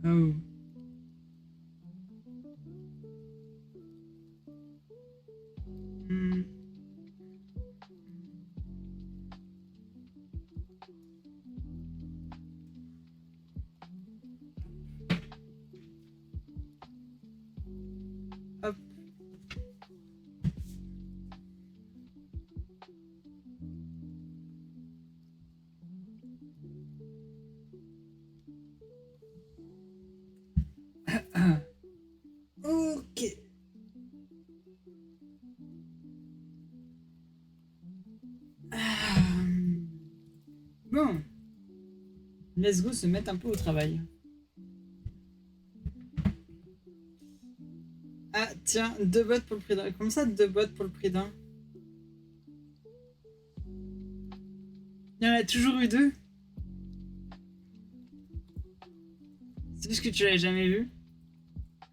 Oh. Hmm. Hop. Ok. Ah. Bon. Let's go se mettre un peu au travail. Ah, tiens, 2 bottes pour le prix d'un. Comment ça, 2 bottes pour le prix d'un? Il y en a toujours eu 2. C'est juste que tu l'as jamais vu.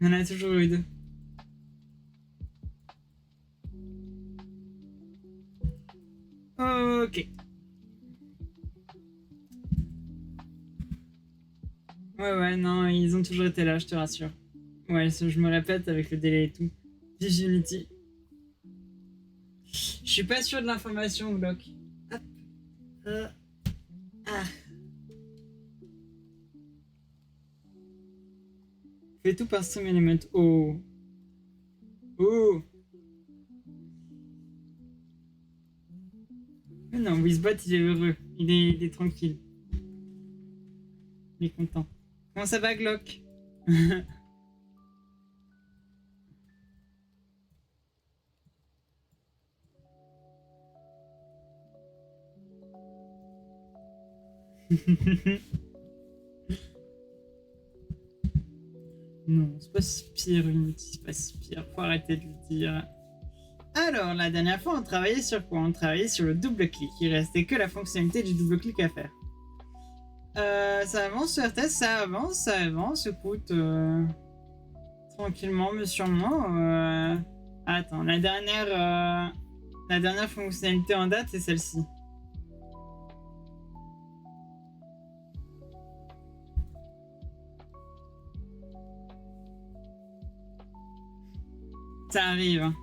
Il y en a toujours eu 2. Ok. Ouais, non, ils ont toujours été là, je te rassure. Ouais, je me répète avec le délai et tout. Vive Unity. Je suis pas sûr de l'information, Glock. Hop. Euh, ah. Fais tout par stream element. Oh. Oh. Mais non, Wizbot, il est heureux. Il est tranquille. Il est content. Comment ça va, Glock? Non, c'est pas si pire, Unity, c'est pas si pire. Faut arrêter de le dire. Alors, la dernière fois, on travaillait sur quoi? On travaillait sur le double-clic. Il restait que la fonctionnalité du double-clic à faire. Ça avance sur RTS, ça avance. Écoute, tranquillement, mais sûrement. Attends, la dernière fonctionnalité en date, c'est celle-ci. Ça arrive. Hein.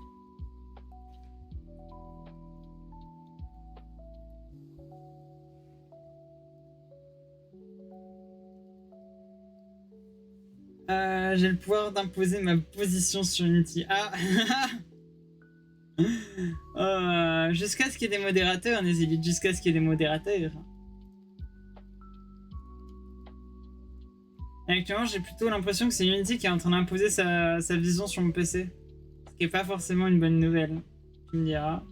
J'ai le pouvoir d'imposer ma position sur Unity. Ah. Jusqu'à ce qu'il y ait des modérateurs, Nézilite, jusqu'à ce qu'il y ait des modérateurs. Et actuellement, j'ai plutôt l'impression que c'est Unity qui est en train d'imposer sa vision sur mon PC. Ce qui est pas forcément une bonne nouvelle. Tu me diras.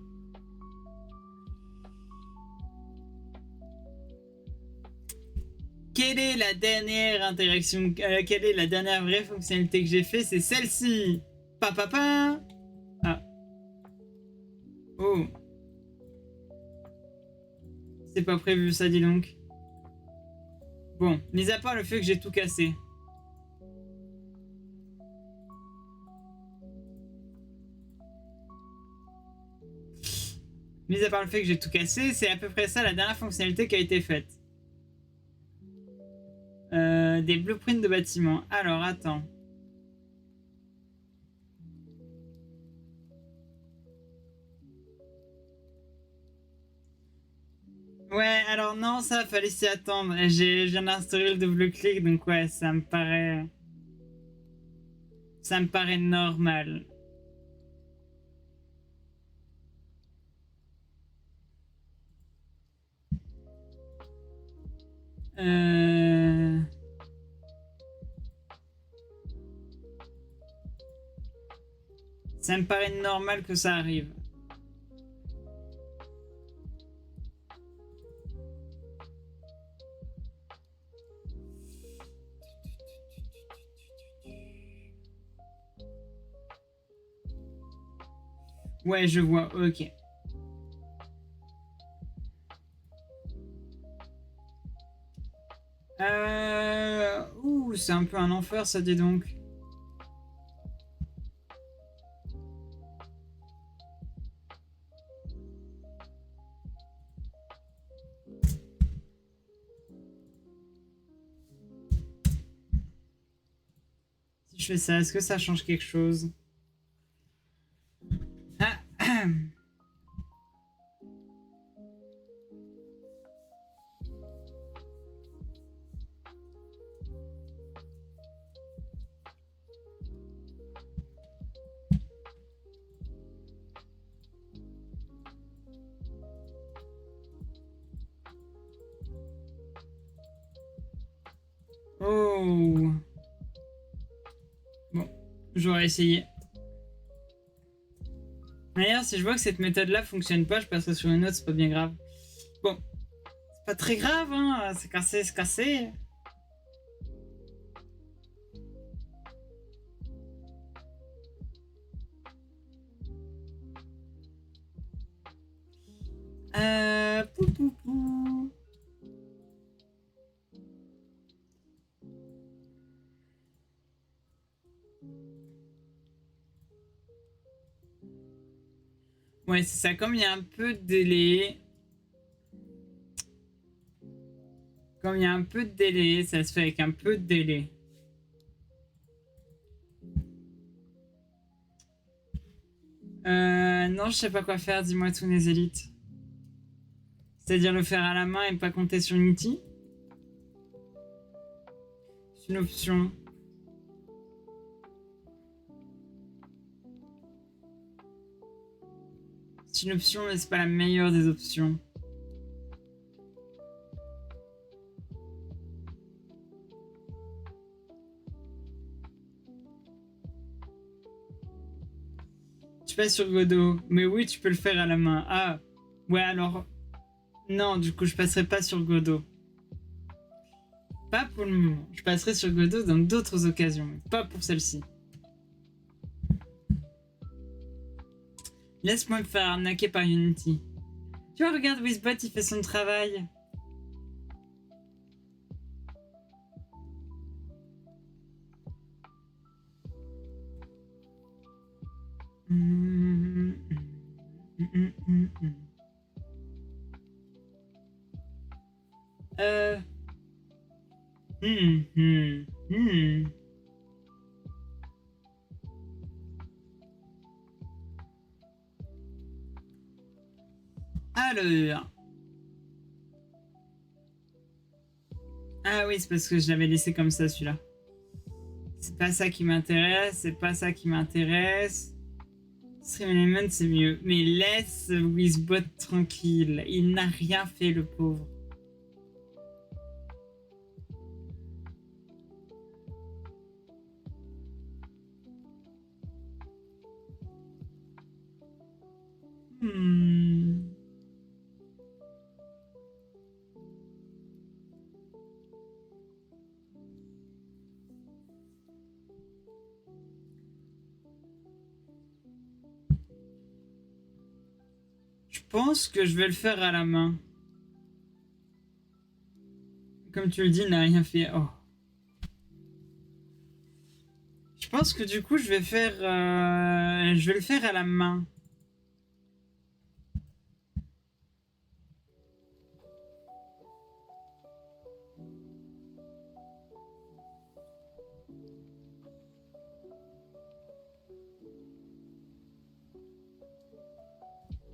Quelle est la dernière interaction, quelle est la dernière vraie fonctionnalité que j'ai fait? C'est celle-ci. Papa. Ah. Oh. C'est pas prévu ça, dis donc. Bon, mis à part le fait que j'ai tout cassé. Mis à part le fait que j'ai tout cassé, c'est à peu près ça la dernière fonctionnalité qui a été faite. Des blueprints de bâtiments. Alors, attends. Ouais, alors non, ça fallait s'y attendre. Je viens d'instaurer le double clic, donc ouais, ça me paraît normal. Euh... Ça me paraît normal que ça arrive. Ouais, je vois, ok. Ouh, c'est un peu un enfer, ça, dis donc. je fais ça, est-ce que ça change quelque chose? Ah. Oh. Bon, j'aurais essayé. D'ailleurs, si je vois que cette méthode-là fonctionne pas, je passerai sur une autre, c'est pas bien grave. Bon, c'est pas très grave, hein, c'est cassé, c'est cassé. Pou, pou, pou. Ouais, c'est ça, comme il y a un peu de délai. Comme il y a un peu de délai, ça se fait avec un peu de délai. Non, je sais pas quoi faire, dis-moi tous les élites. C'est-à-dire le faire à la main et pas compter sur une outil. C'est une option. C'est une option, mais c'est pas la meilleure des options. Tu passes sur Godot. Mais oui, tu peux le faire à la main. Ah, ouais, alors... Non, du coup, je passerai pas sur Godot. Pas pour le moment. Je passerai sur Godot dans d'autres occasions, mais pas pour celle-ci. Laisse-moi me faire arnaquer par Unity. Tu vois, regarde, Wizbot, il fait son travail. Alors. Ah oui, c'est parce que je l'avais laissé comme ça, celui-là. C'est pas ça qui m'intéresse, c'est pas ça qui m'intéresse. Stream Element, c'est mieux. Mais laisse Wizbot tranquille. Il n'a rien fait, le pauvre. Je pense que je vais le faire à la main. Comme tu le dis, il n'a rien fait. Oh. Je pense que du coup, je vais le faire à la main.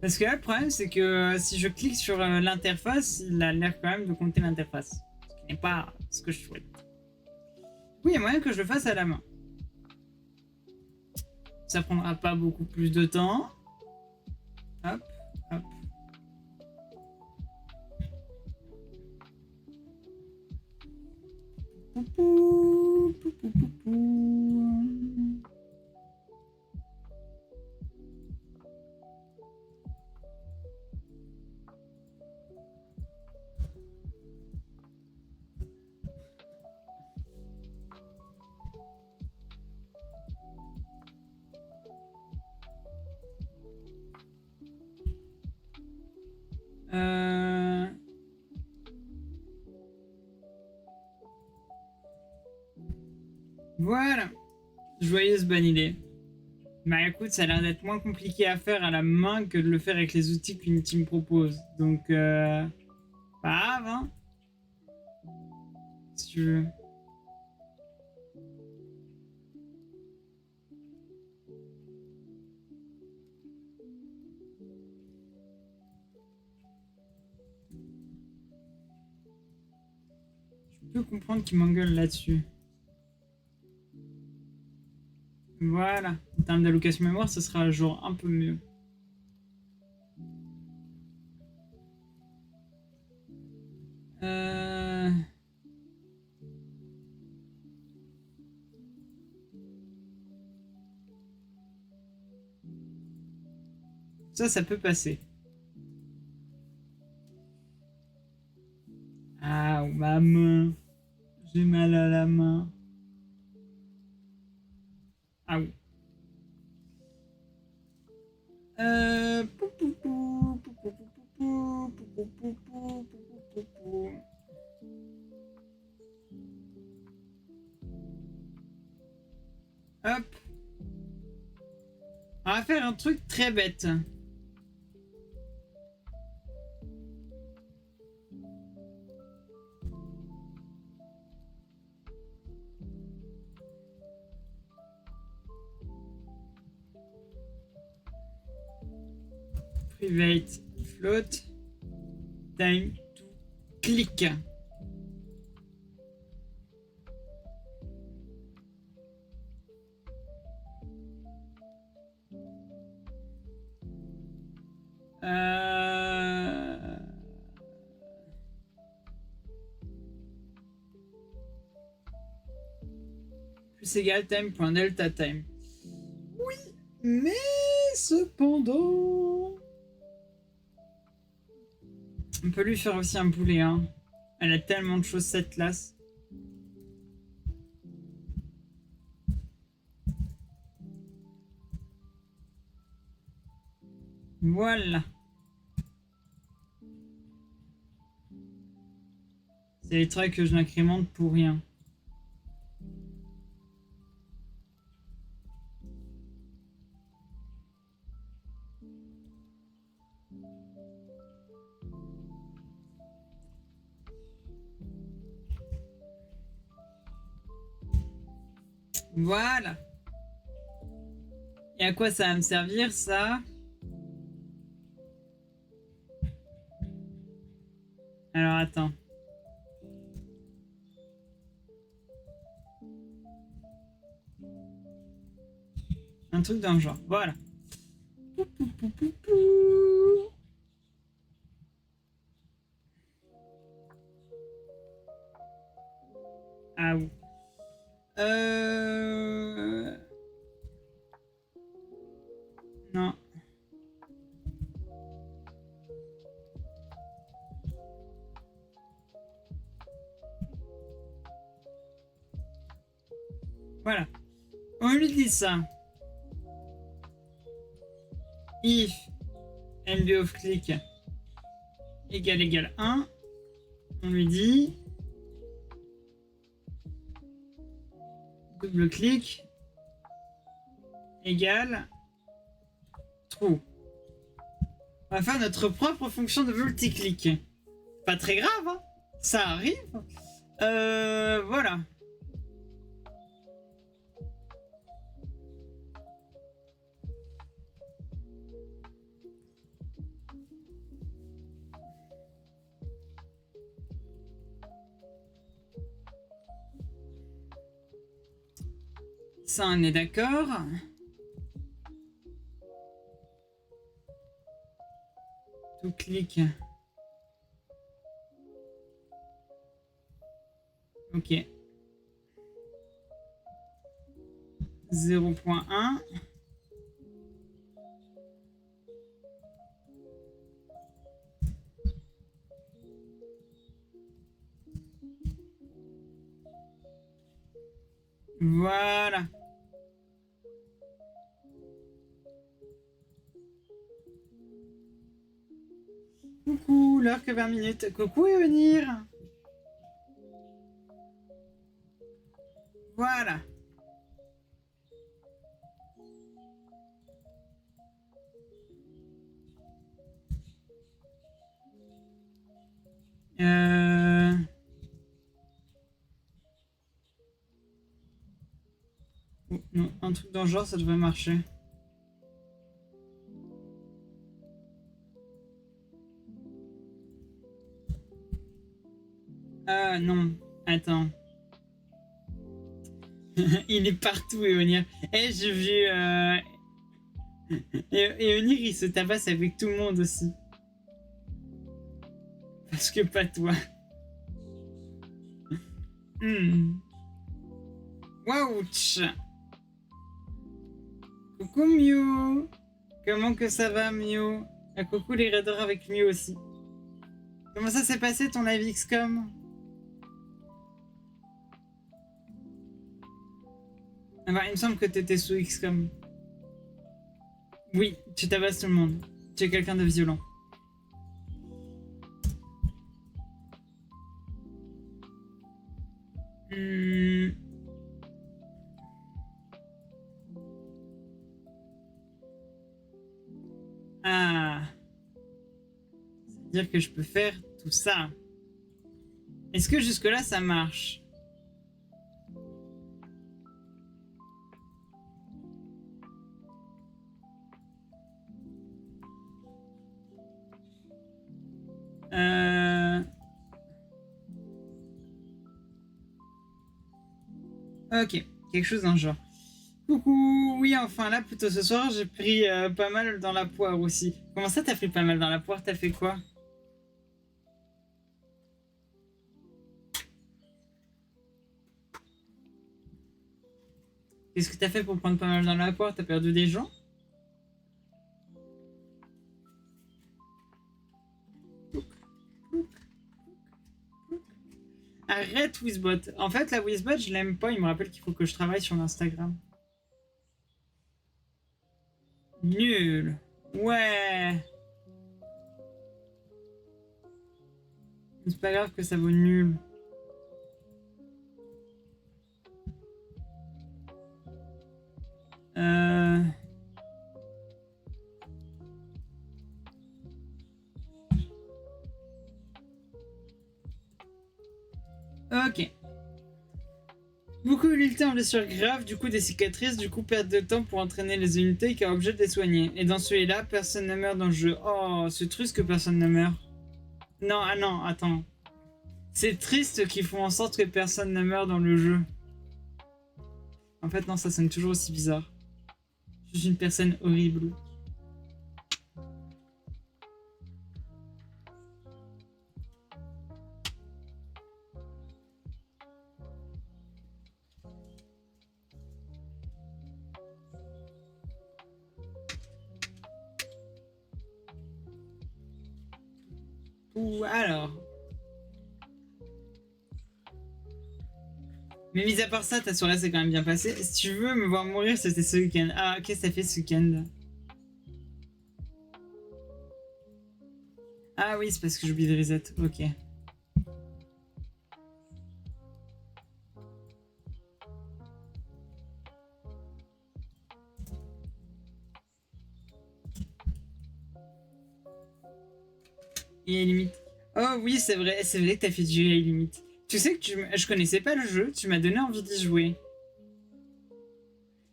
Parce que là, le problème, c'est que si je clique sur l'interface, il a l'air quand même de compter l'interface. Ce qui n'est pas ce que je souhaite. Oui, il y a moyen que je le fasse à la main. Ça prendra pas beaucoup plus de temps. Hop, hop. Poupou, poupou, poupou. Voilà. Joyeuse bonne idée. Bah écoute, ça a l'air d'être moins compliqué à faire à la main que de le faire avec les outils qu'Unity me propose. Donc, pas grave, hein. Si tu veux. Je peux comprendre qu'il m'engueule là-dessus. Voilà. En termes d'allocation mémoire, ce sera genre un peu mieux. Ça peut passer. Ah, ma main. J'ai mal à la main. Ah oui. Hop. On va faire un truc très bête. Private float time to click. Plus égal time.delta time. Oui, mais cependant... On peut lui faire aussi un boulet, hein. Elle a tellement de choses cette classe. Voilà. C'est les trucs que je n'incrémente pour rien. Voilà. Et à quoi ça va me servir, ça? Alors, attends. Un truc dans le genre. Voilà. Ah oui. Non. Voilà. On lui dit ça. If LB of click égale 1, on lui dit double clic égale true. On va faire notre propre fonction de multiclick. Pas très grave, hein, ça arrive. Voilà. Ça, on est d'accord. Tout clic. Ok. 0.1. Voilà. Coucou, l'heure que 20 minutes. Coucou et venir. Voilà. Oh, non, un truc dans le genre, ça devrait marcher. Non. Attends. Il est partout, Eonir. Eh, j'ai vu... Eonir, il se tabasse avec tout le monde aussi. Parce que pas toi. Wouch. Coucou Mew. Comment que ça va Mew? Ah, coucou les raiders avec Mew aussi. Comment ça s'est passé ton live XCOM? Enfin, il me semble que t'étais sous XCOM. Oui, tu tabasses tout le monde. Tu es quelqu'un de violent. Ah. C'est-à-dire que je peux faire tout ça. Est-ce que jusque-là, ça marche? Ok, quelque chose dans le genre. Coucou, oui, enfin là, plutôt ce soir, j'ai pris pas mal dans la poire aussi. Comment ça, t'as pris pas mal dans la poire? T'as fait quoi? Qu'est-ce que t'as fait pour prendre pas mal dans la poire? T'as perdu des gens? Arrête Wizbot. En fait, la Wizbot, je l'aime pas. Il me rappelle qu'il faut que je travaille sur l'Instagram. Nul. Ouais. C'est pas grave que ça vaut nul. Ok. Beaucoup d'unités en blessure grave, du coup des cicatrices, du coup perte de temps pour entraîner les unités qui a obligé de les soigner. Et dans celui-là, personne ne meurt dans le jeu. Oh, c'est triste que personne ne meurt. Non, ah non, attends. C'est triste qu'ils font en sorte que personne ne meurt dans le jeu. En fait, non, ça sonne toujours aussi bizarre. Je suis une personne horrible. Ou alors. Mais mis à part ça, ta soirée s'est quand même bien passée. Si tu veux me voir mourir, c'était ce week-end. Ah, qu'est-ce que t'as fait ce week-end? Ah oui, c'est parce que j'oublie de reset. Ok. Et limite. Oh oui, c'est vrai que t'as fait du limite. Tu sais que je connaissais pas le jeu, tu m'as donné envie d'y jouer.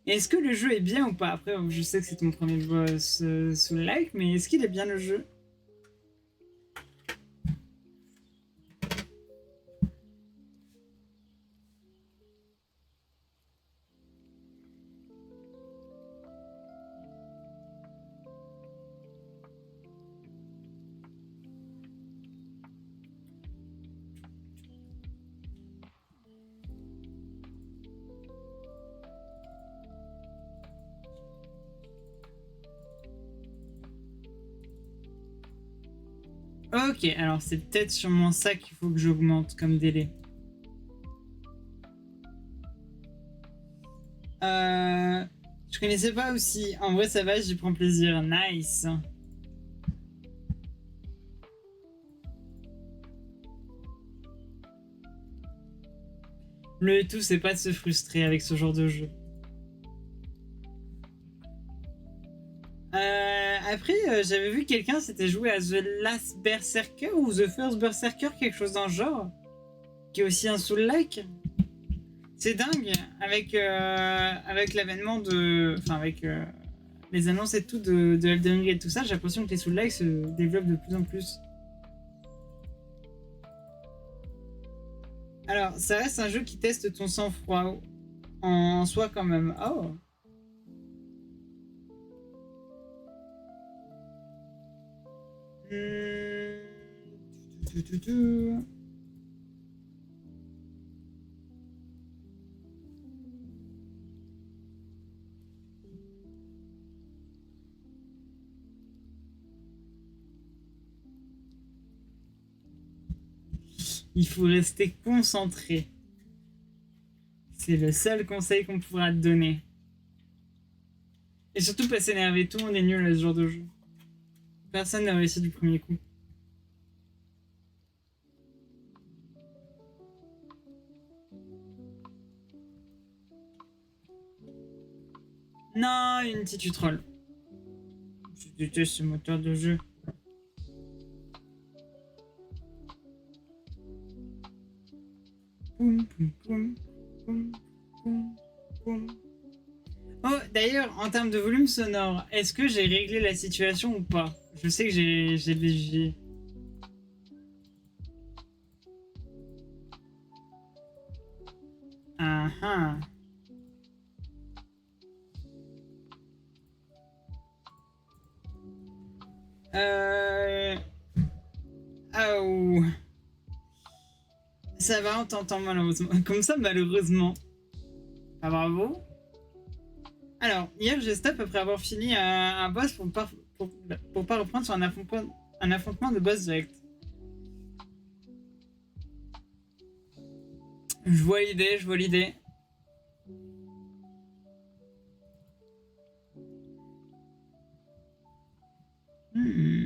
Et est-ce que le jeu est bien ou pas? Après, je sais que c'est ton premier boss sous le like, mais est-ce qu'il est bien le jeu? Ok, alors c'est peut-être sûrement ça qu'il faut que j'augmente comme délai. Je connaissais pas aussi. En vrai, ça va, j'y prends plaisir. Nice. Le tout, c'est pas de se frustrer avec ce genre de jeu. Après, j'avais vu quelqu'un s'était joué à The Last Berserker ou The First Berserker, quelque chose dans le genre, qui est aussi un soul-like. C'est dingue, avec l'avènement de... Enfin, avec les annonces et tout de Elden Ring et tout ça, j'ai l'impression que les soul-like se développent de plus en plus. Alors, ça reste un jeu qui teste ton sang-froid en soi quand même. Oh. Hmm. Il faut rester concentré. C'est le seul conseil qu'on pourra te donner. Et surtout pas s'énerver, tout le monde est nul à ce genre de jeu. Personne n'a réussi du premier coup. Non, Unity, tu trolls. Je déteste ce moteur de jeu. Poum, poum, poum, poum, poum, poum. Oh, d'ailleurs, en termes de volume sonore, est-ce que j'ai réglé la situation ou pas? Je sais que j'ai. Ah ah. Oh. Ça va, on t'entend malheureusement. Comme ça, malheureusement. Ah, bravo. Alors, hier, j'ai stop après avoir fini un boss pour pas reprendre sur un affrontement de boss direct. Je vois l'idée, je vois l'idée. Hmm.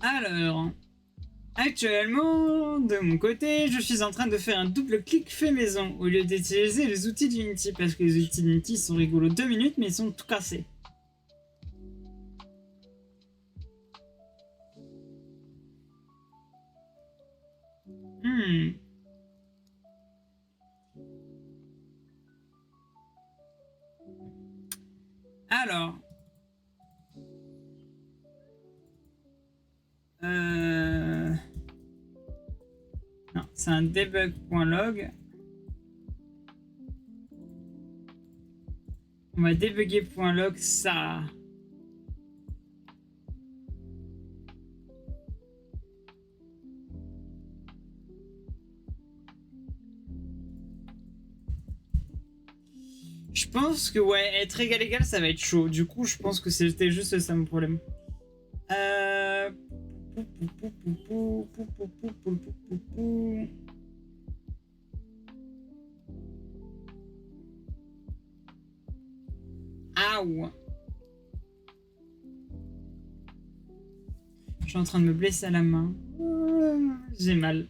Alors, actuellement, de mon côté, je suis en train de faire un double clic fait maison au lieu d'utiliser les outils d'Unity parce que les outils d'Unity sont rigolos 2 minutes mais ils sont tout cassés. Hmm. Alors, non, c'est un debug.log. On va débugger.log ça. Je pense que ouais, être égal, ça va être chaud. Du coup, je pense que c'était juste ça mon problème. Euh... Aouh. Je suis en train de me blesser à la main. J'ai mal.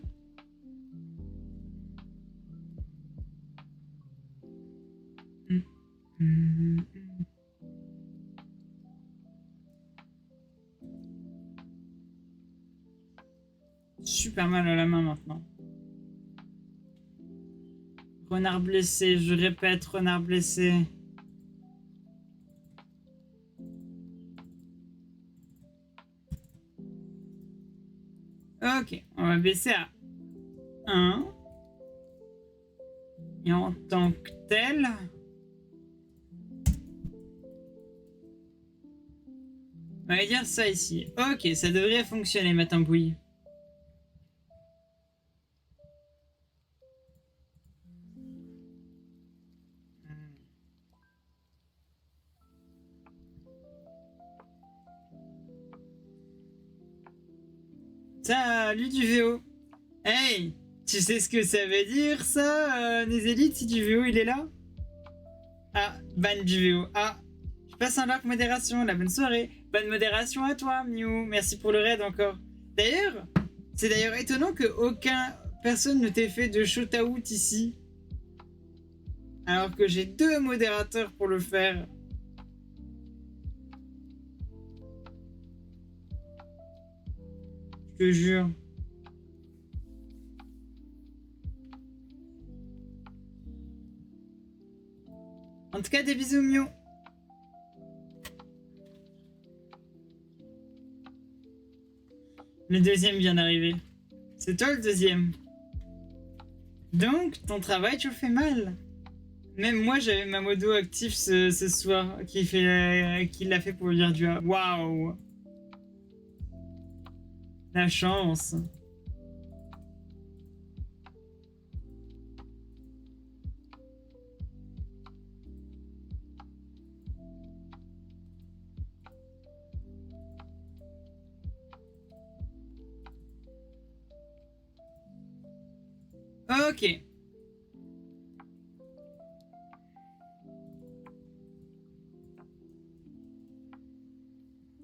Super mal à la main maintenant. Renard blessé, je répète, renard blessé. Ok, on va baisser à 1. Et en tant que tel... On va dire ça ici. Ok, ça devrait fonctionner, ma tambouille. Salut du VO. Hey, tu sais ce que ça veut dire ça, Nézélite, si du VO il est là? Ah, ban du VO. Ah, je passe un large modération, la bonne soirée. Bonne modération à toi, Miu. Merci pour le raid encore. D'ailleurs, c'est d'ailleurs étonnant que personne ne t'ait fait de shoot-out ici. Alors que j'ai 2 modérateurs pour le faire. Je te jure. En tout cas, des bisous, Mio. Le deuxième vient d'arriver. C'est toi le deuxième. Donc, ton travail, tu le fais mal. Même moi, j'avais ma modo active ce soir, qui l'a fait pour lire du A. Waouh. La chance. Ok.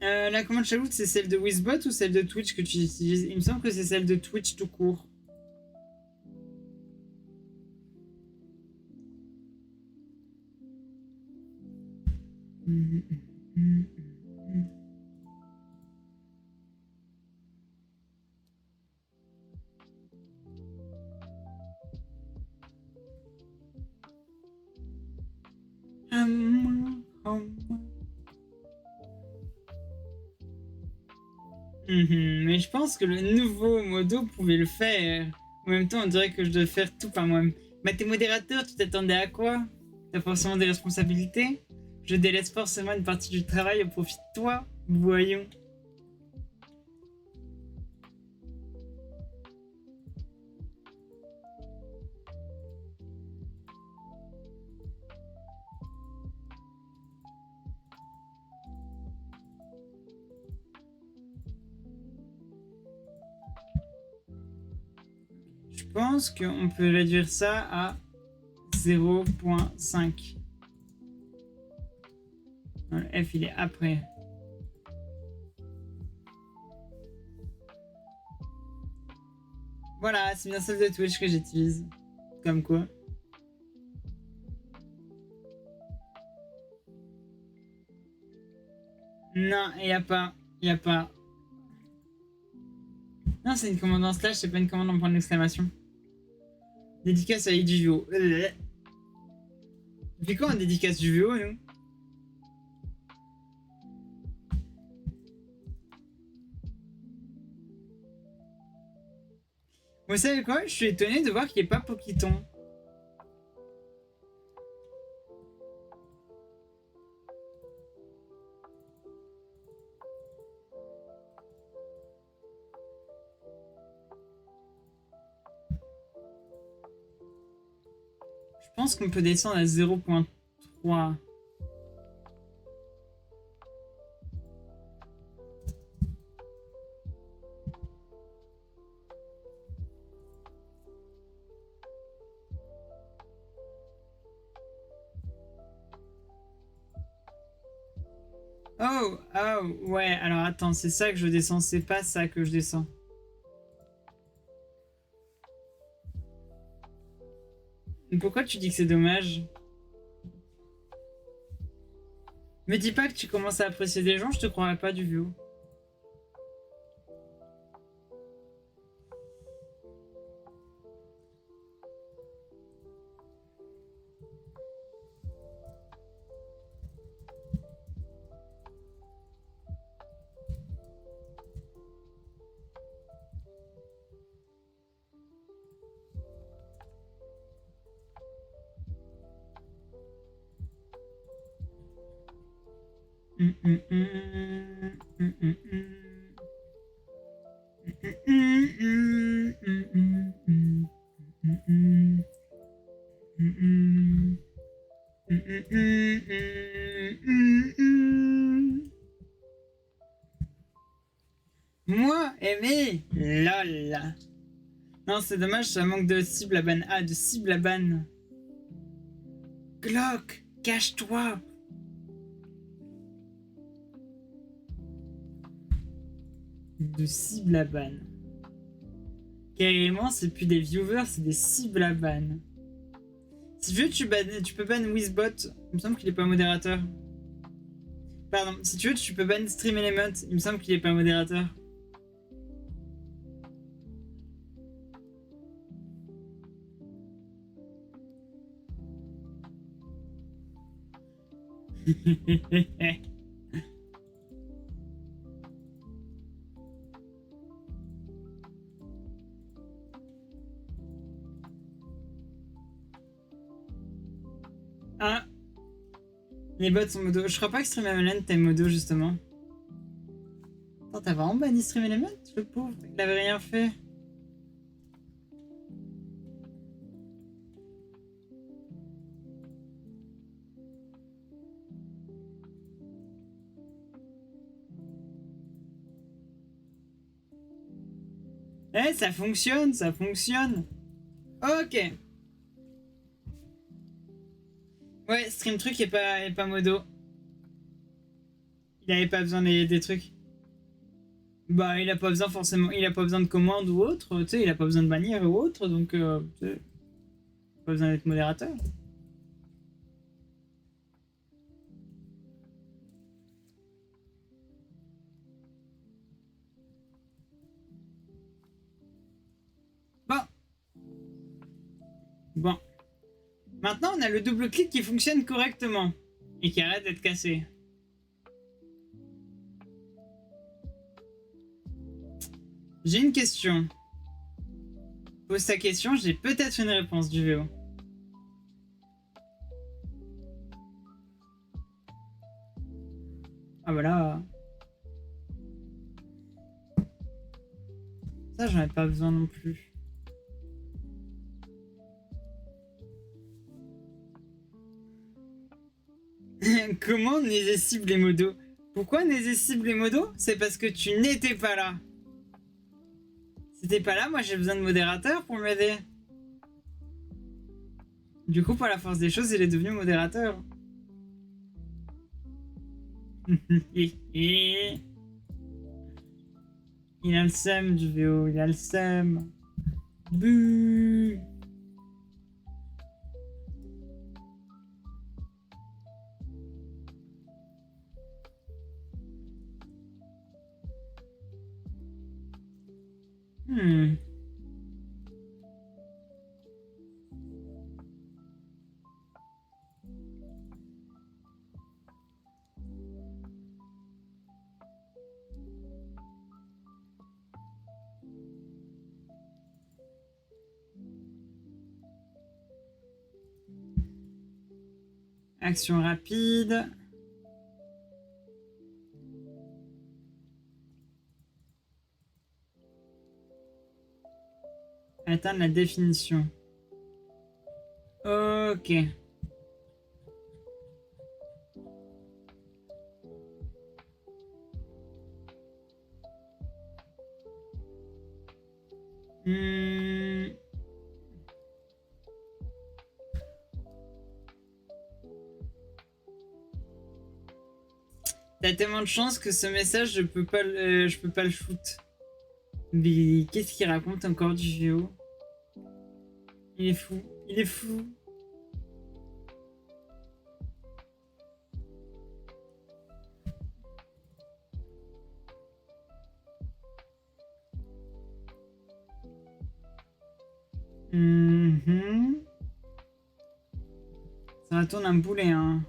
La commande Shalout, c'est celle de Wizbot ou celle de Twitch que tu utilises? Il me semble que c'est celle de Twitch tout court. Mais je pense que le nouveau modo pouvait le faire. En même temps, on dirait que je dois faire tout par moi-même. Bah, t'es modérateur, tu t'attendais à quoi? T'as forcément des responsabilités? Je délaisse forcément une partie du travail au profit de toi. Voyons. Je pense qu'on peut réduire ça à 0.5. Le F, il est après. Voilà, c'est bien celle de Twitch que j'utilise. Comme quoi. Non, il n'y a pas. Il n'y a pas. Non, c'est une commande en slash, c'est pas une commande en point d'exclamation. Dédicace à IDVO. On fait quoi en dédicace du VO, nous? Vous savez quoi? Je suis étonné de voir qu'il n'y ait pas Pokiton. Je pense qu'on peut descendre à 0.3. Oh, oh, ouais, alors attends, c'est ça que je descends, c'est pas ça que je descends. Pourquoi tu dis que c'est dommage? Me dis pas que tu commences à apprécier des gens, je te croirais pas du VO. Moi, aimé, lol. Non, c'est dommage, ça manque de cible à ban. Ah, de cible à ban. Glock, cache-toi. De cible à ban. Carrément, c'est plus des viewers, c'est des cibles à ban. Si tu veux, tu peux ban Wizbot. Il me semble qu'il est pas modérateur. Pardon, si tu veux, tu peux ban Stream Element. Il me semble qu'il est pas modérateur. Ah, les bots sont modo. Je crois pas que Stream Element t'es modo justement. Attends, t'as vraiment banni Stream Element, le pauvre, il avait rien fait. Eh, ça fonctionne, ça fonctionne. Ok. Ouais, Stream Truc est pas modo. Il avait pas besoin des trucs. Bah, il a pas besoin forcément, il a pas besoin de commande ou autre, tu sais, il a pas besoin de bannière ou autre, donc tu sais, pas besoin d'être modérateur. Bon. Bon. Maintenant, on a le double clic qui fonctionne correctement et qui arrête d'être cassé. J'ai une question. Pose ta question, j'ai peut-être une réponse du VO. Ah voilà. Ça, j'en ai pas besoin non plus. Comment Nézé cible les modos? Pourquoi Nézé cible les modos? C'est parce que tu n'étais pas là. Si t'es pas là, moi j'ai besoin de modérateur pour m'aider. Du coup, par la force des choses, il est devenu modérateur. Il a le seum du VO, il a le seum. Buh. Action rapide. Atteindre la définition. Ok. T'as tellement de chance que ce message, je peux pas le shoot. Mais qu'est-ce qu'il raconte encore du VO? Il est fou. Il est fou. Ça retourne un boulet, hein.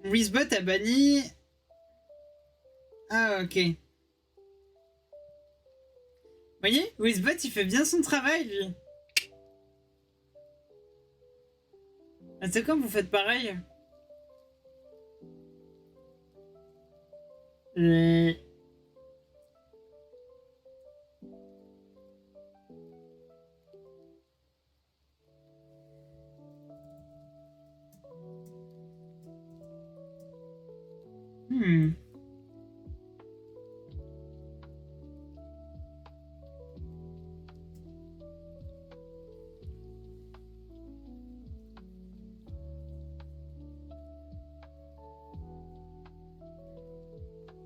Wizbot a banni. Ah, ok. Vous voyez, Wizbot, il fait bien son travail, lui. Ah, c'est comme vous faites pareil. Euh...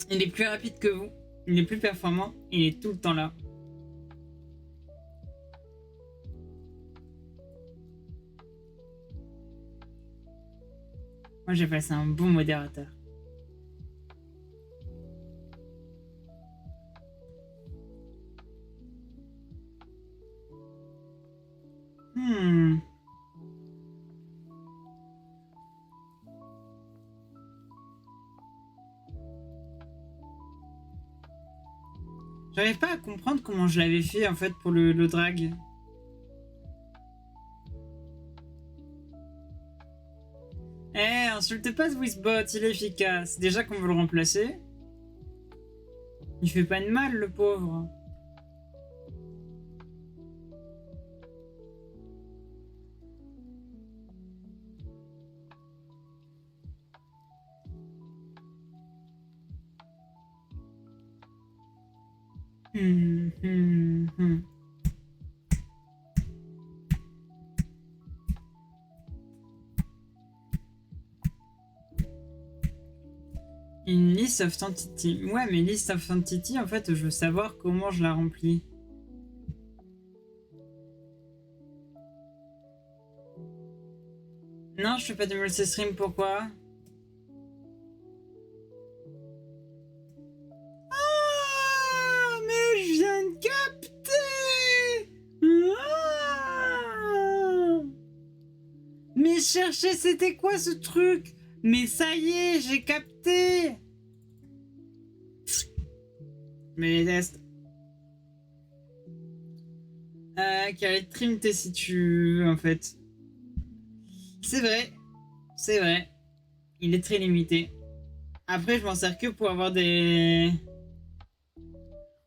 Il est plus rapide que vous. Il est plus performant. Il est tout le temps là. Moi, j'ai passé un bon modérateur. Hmm. J'arrive pas à comprendre comment je l'avais fait en fait pour le drag. Eh, insulte pas ce Wizbot, il est efficace. Déjà qu'on veut le remplacer. Il fait pas de mal, le pauvre. Hum, hum, hum. Une list of entity. Ouais, mais list of entity, en fait, je veux savoir comment je la remplis. Non, je fais pas de multi-stream, pourquoi? Ah, mais je viens de capter! Ah, mais chercher, c'était quoi ce truc? Mais ça y est, j'ai capté! Mais les tests. Carré trim tes si tu veux, en fait. C'est vrai. C'est vrai. Il est très limité. Après, je m'en sers que pour avoir des...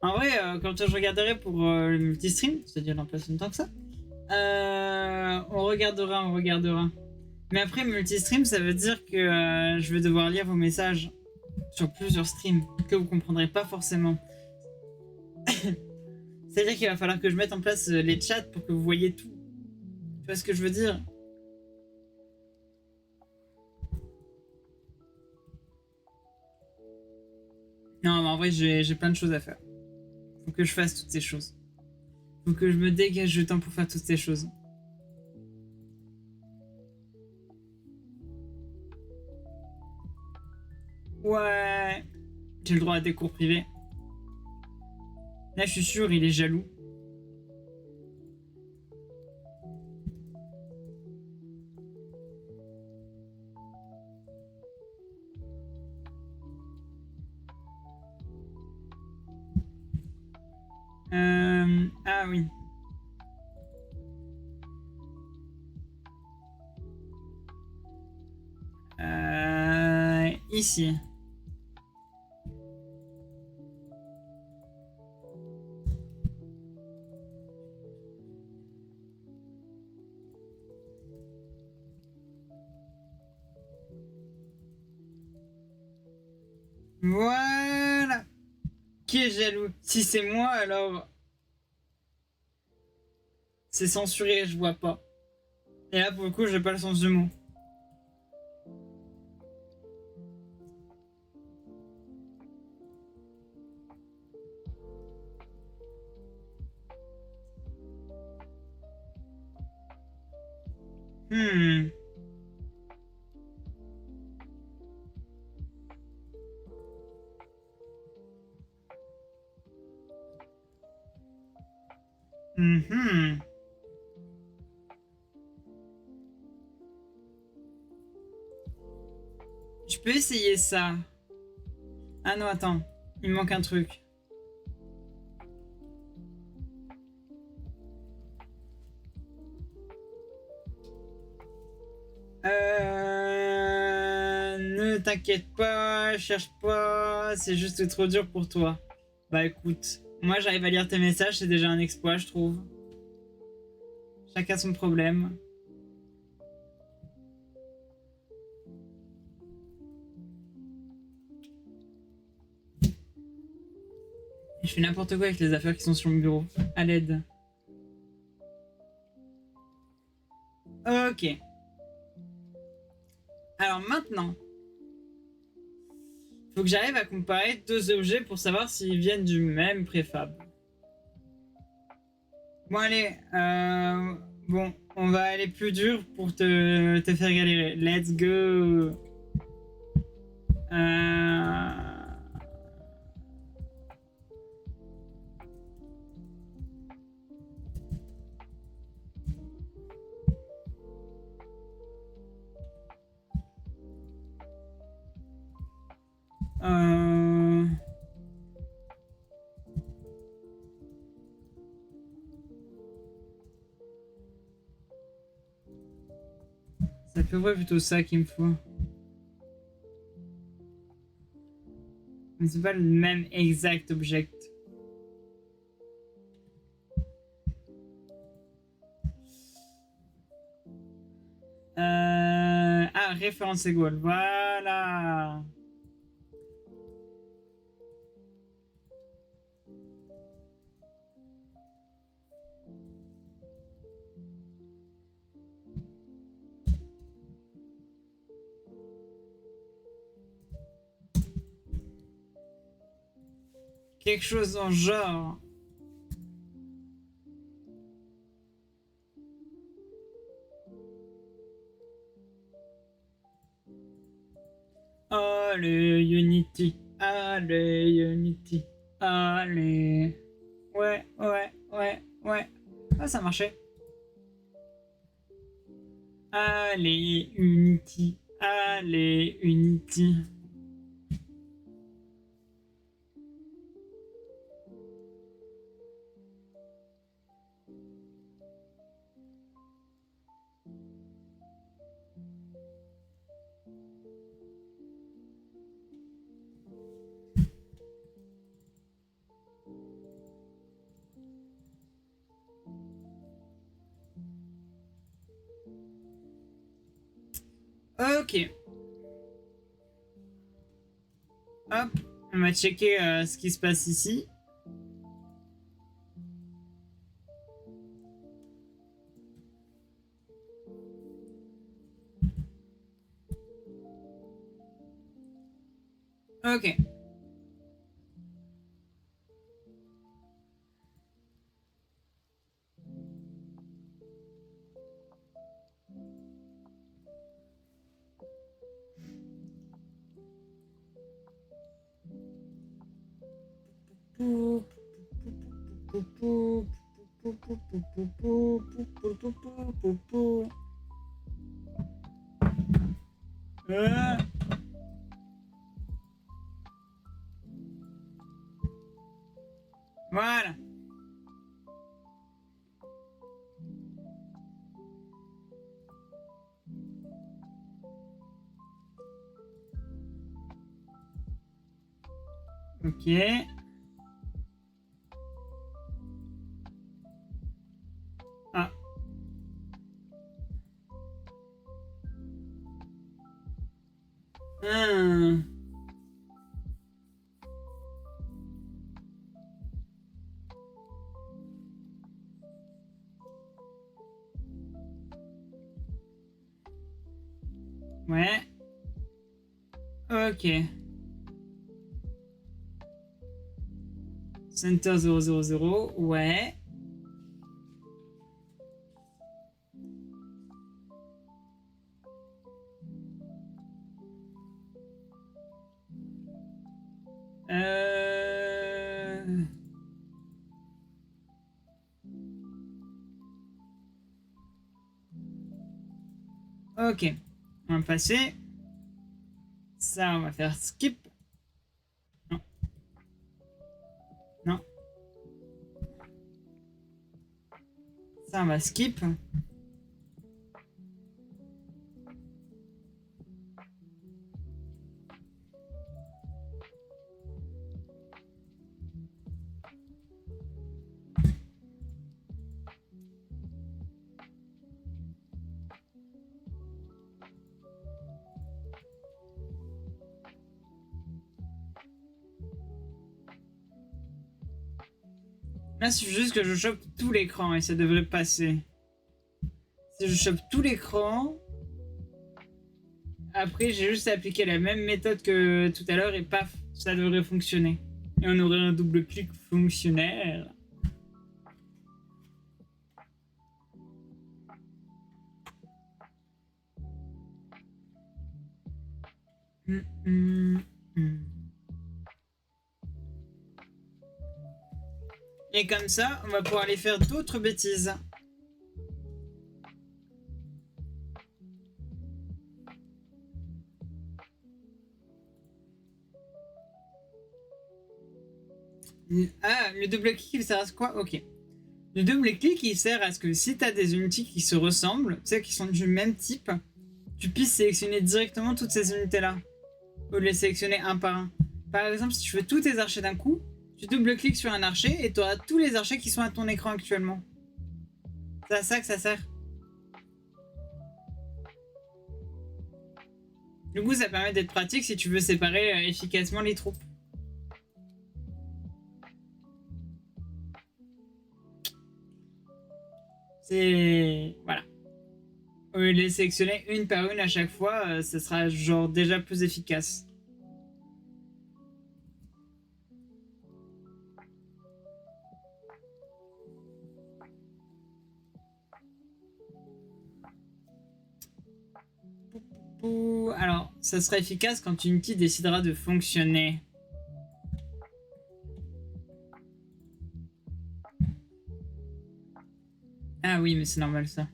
En vrai, quand je regarderai pour le multistream, c'est-à-dire dans pas si longtemps que ça, on regardera. Mais après, multistream, ça veut dire que je vais devoir lire vos messages sur plusieurs streams que vous comprendrez pas forcément. C'est-à-dire qu'il va falloir que je mette en place les chats pour que vous voyez tout. Tu vois ce que je veux dire? Non, mais en vrai, j'ai plein de choses à faire. Faut que je fasse toutes ces choses. Faut que je me dégage du temps pour faire toutes ces choses. Ouais, j'ai le droit à des cours privés. Là, je suis sûr, il est jaloux. Ah oui. Ici. Voilà. Qui est jaloux? Si c'est moi, alors c'est censuré, je vois pas. Et là, pour le coup, j'ai pas le sens du mot. Hmm. Mhm. Je peux essayer ça. Ah non, attends. Il me manque un truc. Ne t'inquiète pas, cherche pas, c'est juste trop dur pour toi. Bah écoute, moi j'arrive à lire tes messages, c'est déjà un exploit, je trouve. Chacun son problème. Je fais n'importe quoi avec les affaires qui sont sur mon bureau. À l'aide. Ok. Alors maintenant, faut que j'arrive à comparer deux objets pour savoir s'ils viennent du même préfab. Bon allez, bon, on va aller plus dur pour te faire galérer. Let's go. Euh... Euh... C'est à peu près plutôt ça qu'il me faut. Mais c'est pas le même exact object. Ah, référence égale. Voilà. Quelque chose en genre. Allez, Unity. Allez, Unity. Allez. Ouais, ouais, ouais, ouais. Ah, ça marchait. Allez, Unity. Allez, Unity. Ok. Hop. On va checker ce qui se passe ici. Ok. Voilà. Ok. Ah. Hmm. Ouais. Ok. Center 000. Ouais. Euh... Ok. On va passer. Ça, on va faire skip. Non. Non. Ça, on va skip. Là, il suffit juste que je chope tout l'écran et ça devrait passer. Si je chope tout l'écran, après j'ai juste appliqué la même méthode que tout à l'heure et paf, ça devrait fonctionner. Et on aurait un double clic fonctionnel. Hum, hum, hum. Et comme ça, on va pouvoir aller faire d'autres bêtises. Ah, le double clic, il sert à quoi? Ok. Le double clic, il sert à ce que si tu as des unités qui se ressemblent, tu sais, qui sont du même type, tu puisses sélectionner directement toutes ces unités-là, au lieu de les sélectionner un par un. Par exemple, si tu veux tous tes archers d'un coup, tu double-cliques sur un archer et tu auras tous les archers qui sont à ton écran actuellement. C'est à ça que ça sert. Du coup, ça permet d'être pratique si tu veux séparer efficacement les troupes. C'est... Voilà. Au lieu de les sélectionner une par une à chaque fois, ça sera genre déjà plus efficace. Alors, ça sera efficace quand Unity décidera de fonctionner. Ah oui, mais c'est normal ça.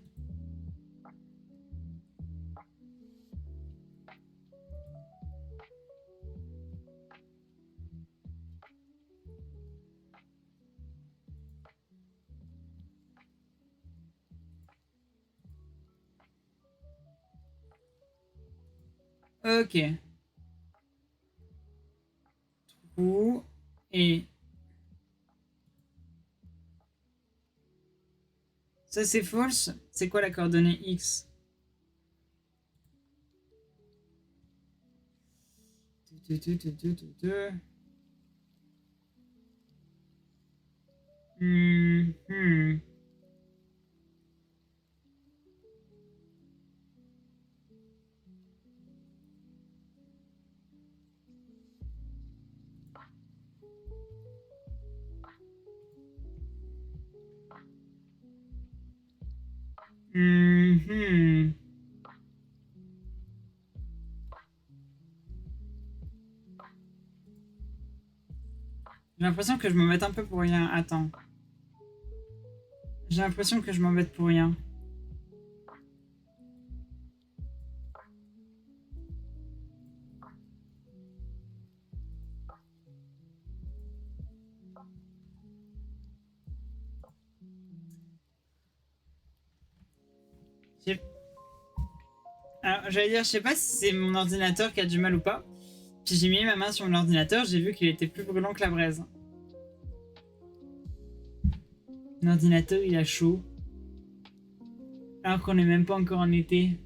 Ok. Trou et... Ça c'est false. C'est quoi la coordonnée X? Hmm, hmm. Hmm. J'ai l'impression que je m'embête un peu pour rien. Attends. J'ai l'impression que je m'embête pour rien. Alors, j'allais dire, je sais pas si c'est mon ordinateur qui a du mal ou pas. Puis j'ai mis ma main sur mon ordinateur, j'ai vu qu'il était plus brûlant que la braise. L'ordinateur, il a chaud. Alors qu'on n'est même pas encore en été.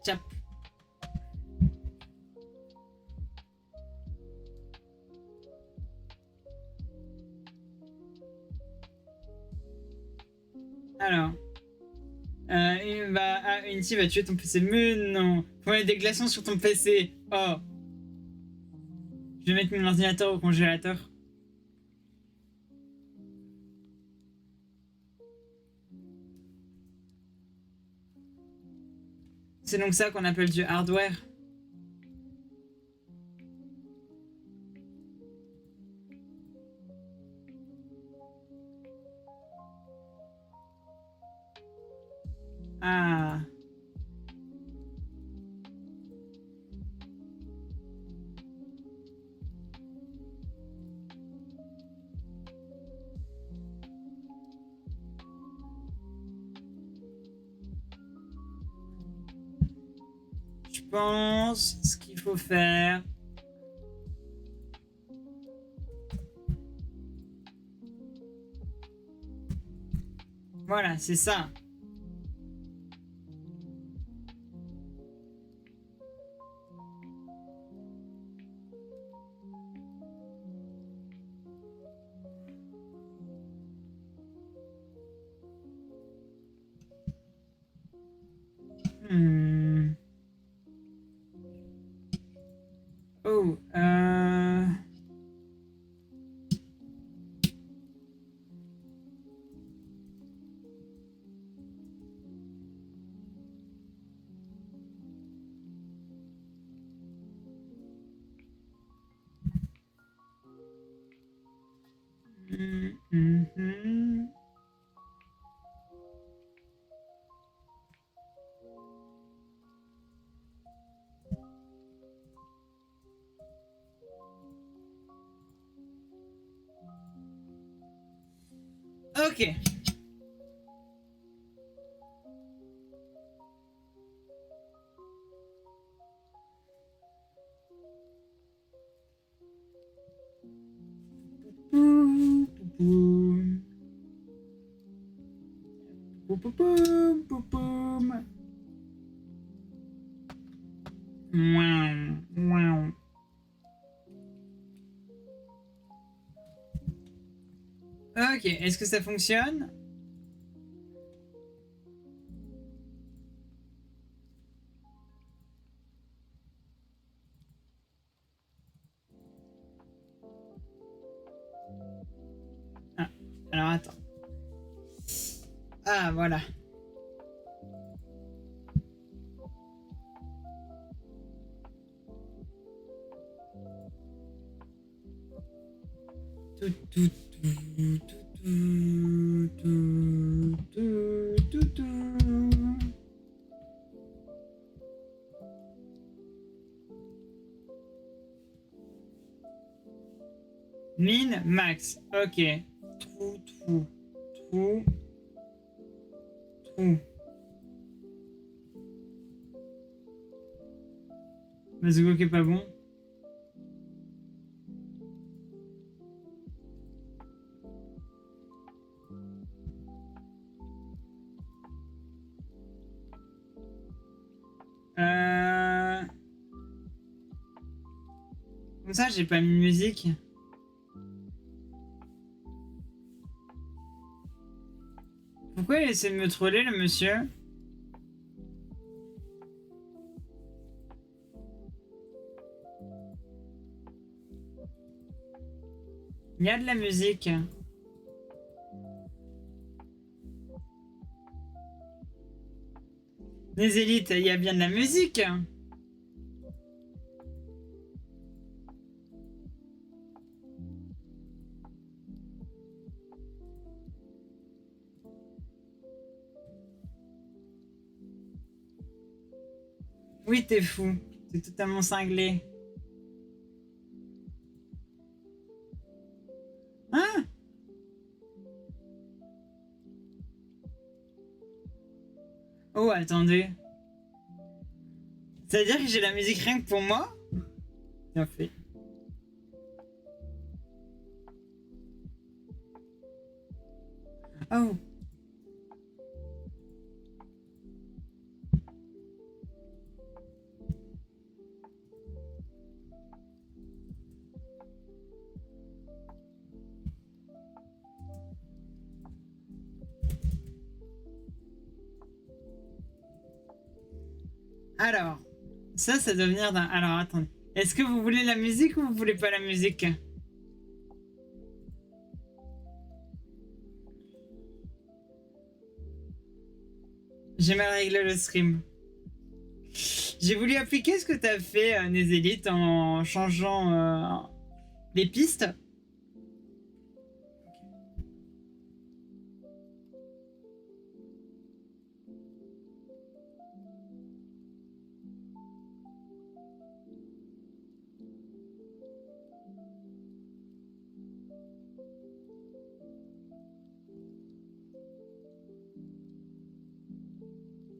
Tiens. Alors. Unity va tuer ton PC. Mais non. Faut mettre des glaçons sur ton PC. Oh. Je vais mettre mon ordinateur au congélateur. C'est donc ça qu'on appelle du hardware. Ah. Je pense ce qu'il faut faire. Voilà, c'est ça. Hmm. Mhm. Ok. Poum, poum. Poum, poum, poum, poum, poum. Mouah, mouah. Ok, est-ce que ça fonctionne? Ah, alors attends. Ah, voilà. Tout, tout, tout, tout, tout, tout, tout, tout. Min, max. Ok. Trou, trou, trou, trou. Mazuko qui est pas bon. Comme ça, j'ai pas mis de musique. Pourquoi il essaie de me troller, le monsieur? Il y a de la musique. Les élites, il y a bien de la musique. Oui, t'es fou. T'es totalement cinglé. Hein? Oh, attendez. Ça veut dire que j'ai la musique rien que pour moi? Bien fait. Oh. Alors, ça doit venir d'un... Alors, attendez. Est-ce que vous voulez la musique ou vous voulez pas la musique? J'ai mal réglé le stream. J'ai voulu appliquer ce que t'as fait, Nézélite, en changeant les pistes.